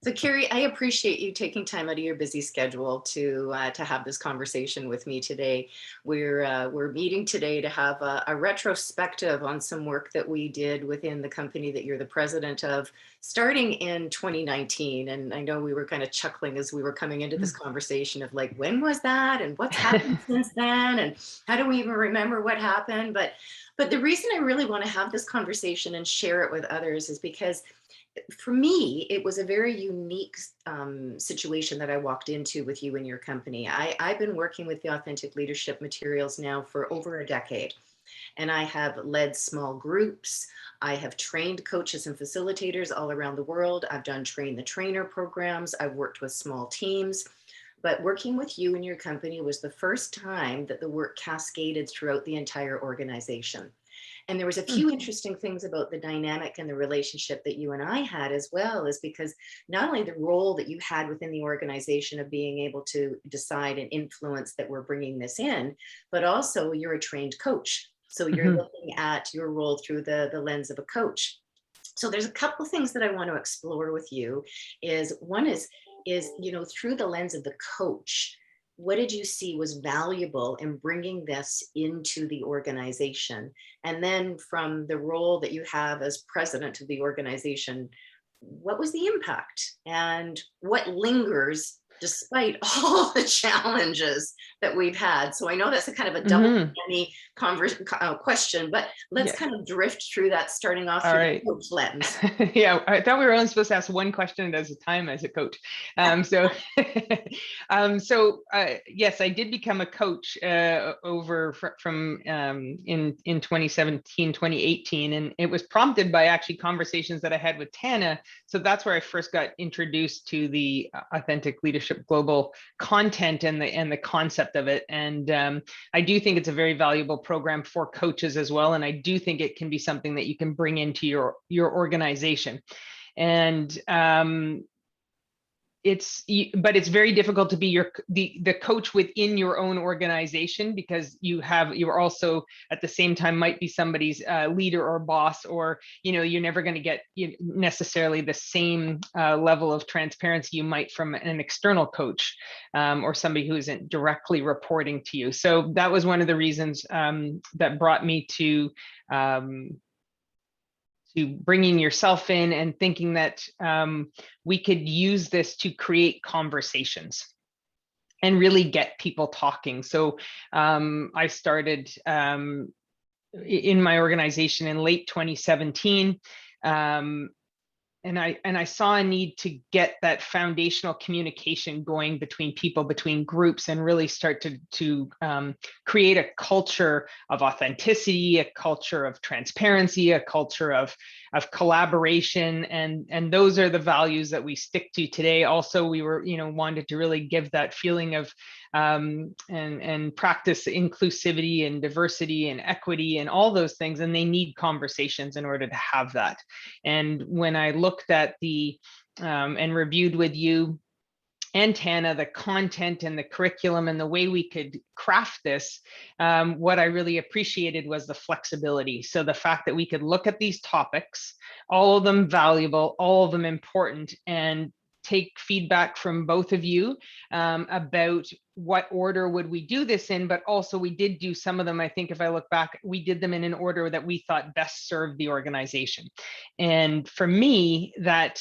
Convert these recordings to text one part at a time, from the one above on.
So, Kerry, I appreciate you taking time out of your busy schedule to have this conversation with me today. We're meeting today to have a retrospective on some work that we did within the company that you're the president of, starting in 2019. And I know we were kind of chuckling as we were coming into this conversation of like, when was that, and what's happened since then, and how do we even remember what happened? But the reason I really want to have this conversation and share it with others is because for me, it was a very unique situation that I walked into with you and your company. I've been working with the authentic leadership materials now for over a decade, and I have led small groups. I have trained coaches and facilitators all around the world. I've done train the trainer programs. I've worked with small teams. But working with you and your company was the first time that the work cascaded throughout the entire organization. And there was a few interesting things about the dynamic and the relationship that you and I had as well, is because not only the role that you had within the organization of being able to decide and influence that we're bringing this in, but also you're a trained coach. So you're Mhm. looking at your role through the lens of a coach. So there's a couple things that I want to explore with you. One is through the lens of the coach, what did you see was valuable in bringing this into the organization? And then from the role that you have as president of the organization, what was the impact and what lingers despite all the challenges that we've had? So I know that's a kind of a double Mhm. whammy question, but let's Yeah. kind of drift through that, starting off All through the right. coach lens. Yeah, I thought we were only supposed to ask one question at a time as a coach. So, yes, I did become a coach from in 2017, 2018, and it was prompted by actually conversations that I had with Tana. So that's where I first got introduced to the Authentic Leadership Global content and the concept of it. And I do think it's a very valuable program for coaches as well, and I do think it can be something that you can bring into your organization. And but it's very difficult to be the coach within your own organization, because you're also at the same time might be somebody's leader or boss, or you're never going to get necessarily the same level of transparency you might from an external coach, or somebody who isn't directly reporting to you. So that was one of the reasons that brought me to bringing yourself in and thinking that we could use this to create conversations and really get people talking. So I started in my organization in late 2017. And I saw a need to get that foundational communication going between people, between groups, and really start to create a culture of authenticity, a culture of transparency, a culture of collaboration, and those are the values that we stick to today. Also, we were wanted to really give that feeling of and practice inclusivity and diversity and equity and all those things, and they need conversations in order to have that. And when I looked at and reviewed with you and Tana the content and the curriculum and the way we could craft this, what I really appreciated was the flexibility. So the fact that we could look at these topics, all of them valuable, all of them important, and take feedback from both of you about what order would we do this in. But also we did do some of them, I think if I look back, we did them in an order that we thought best served the organization. And for me, that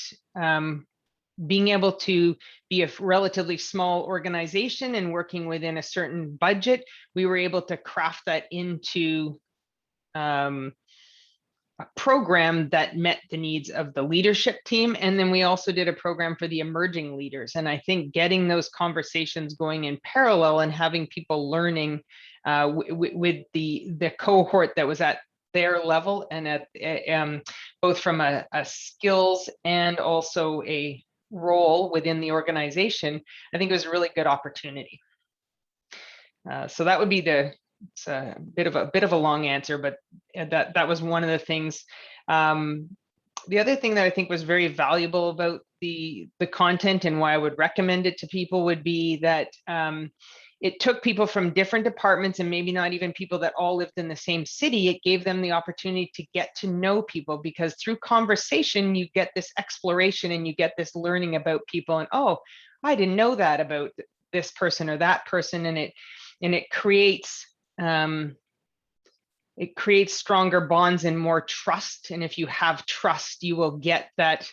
being able to be a relatively small organization and working within a certain budget, we were able to craft that into a program that met the needs of the leadership team. And then we also did a program for the emerging leaders. And I think getting those conversations going in parallel and having people learning with the cohort that was at their level, and at both from a skills and also a role within the organization, I think it was a really good opportunity. So that would be it's a bit of a long answer, but that was one of the things. The other thing that I think was very valuable about the content and why I would recommend it to people would be that it took people from different departments and maybe not even people that all lived in the same city. It gave them the opportunity to get to know people, because through conversation, you get this exploration and you get this learning about people. And, oh, I didn't know that about this person or that person. And it creates stronger bonds and more trust. And if you have trust, you will get that,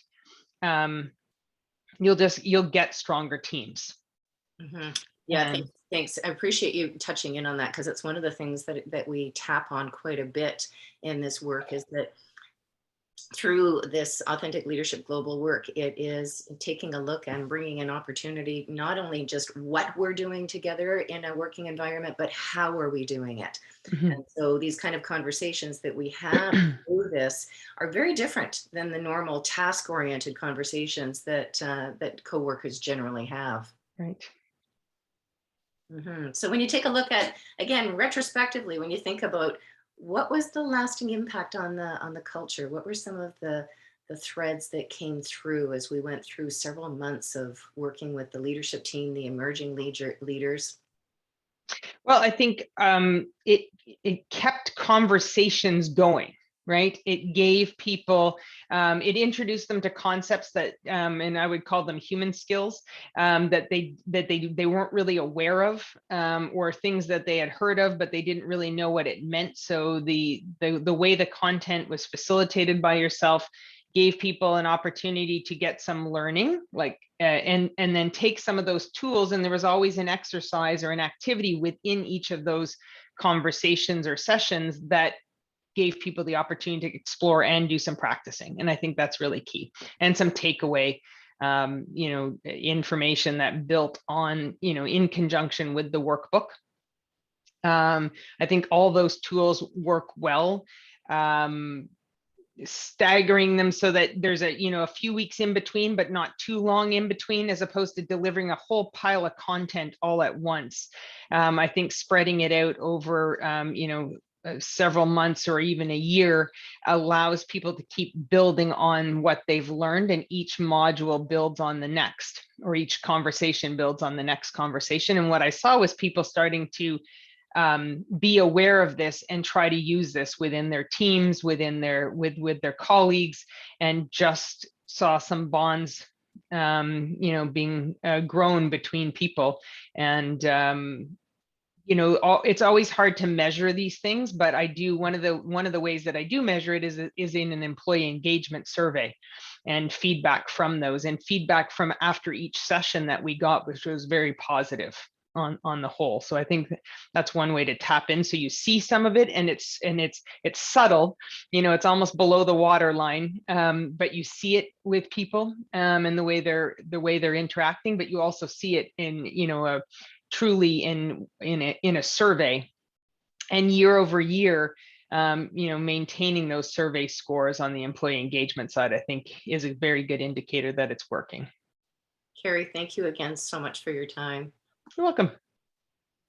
you'll get stronger teams. Mm-hmm. Yeah, thanks. I appreciate you touching in on that, because it's one of the things that we tap on quite a bit in this work, is that through this authentic leadership global work, it is taking a look and bringing an opportunity, not only just what we're doing together in a working environment, but how are we doing it? Mm-hmm. And so these kind of conversations that we have through this are very different than the normal task-oriented conversations that that coworkers generally have. Right. Mm-hmm. So when you take a look at, again, retrospectively, when you think about what was the lasting impact on the culture, what were some of the threads that came through as we went through several months of working with the leadership team, the emerging leaders? Well, I think it kept conversations going, right? It gave people, it introduced them to concepts that, and I would call them human skills, that they weren't really aware of, or things that they had heard of, but they didn't really know what it meant. So the way the content was facilitated by yourself gave people an opportunity to get some learning, like, and then take some of those tools. And there was always an exercise or an activity within each of those conversations or sessions that gave people the opportunity to explore and do some practicing. And I think that's really key. And some takeaway, information that built on, in conjunction with the workbook. I think all those tools work well. Staggering them so that there's a few weeks in between, but not too long in between, as opposed to delivering a whole pile of content all at once. I think spreading it out over several months or even a year allows people to keep building on what they've learned, and each module builds on the next, or each conversation builds on the next conversation. And what I saw was people starting to be aware of this and try to use this within their teams, within with their colleagues, and just saw some bonds, being grown between people. And it's always hard to measure these things, but I do, one of the ways that I do measure it is in an employee engagement survey, and feedback from those, and feedback from after each session that we got, which was very positive on the whole. So I think that's one way to tap in. So you see some of it, and it's subtle, it's almost below the water line, but you see it with people, and the way they're interacting. But you also see it in truly in a survey, and year over year, maintaining those survey scores on the employee engagement side, I think, is a very good indicator that it's working. Kerry, thank you again so much for your time. You're welcome.